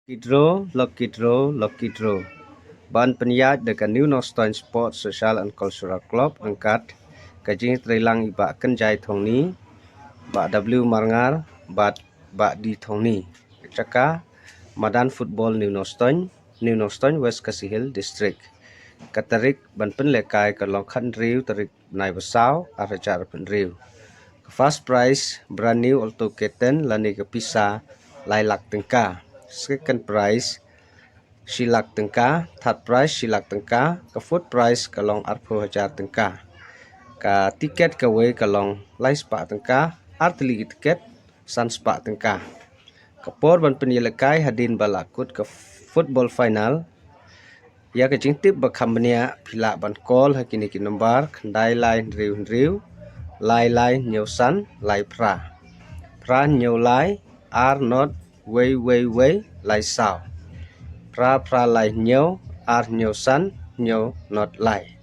Lucky Draw. Ban penyaji dengan New Northern Sports Social and Cultural Club angkat kajing terilang iba kenjai thong ni ba W Marngar ba di thong ni caka Madan Football New Northern West Kasihil District katarik ban penlekai kalong khan riu tarik nai basau arajar pen riu first prize brand new alto keten lani ke pisa lailak tengka second prize silak tengka, third prize silak tengka, ke fourth prize kalong 40,000 tengka. Ka tiket kawe kalong lai spa tengka, artili tiket san spa tengka. Kapor ban penyelekai hadin balakut ke football final. Ya ke jingtip bakambania pila ban call hakini ki nombar kandai lai riu, lai nyausan, lai pra. Pra nyau lai, are not way, lai sao. Pra lai nyau, ar nyau san, nyau not lai.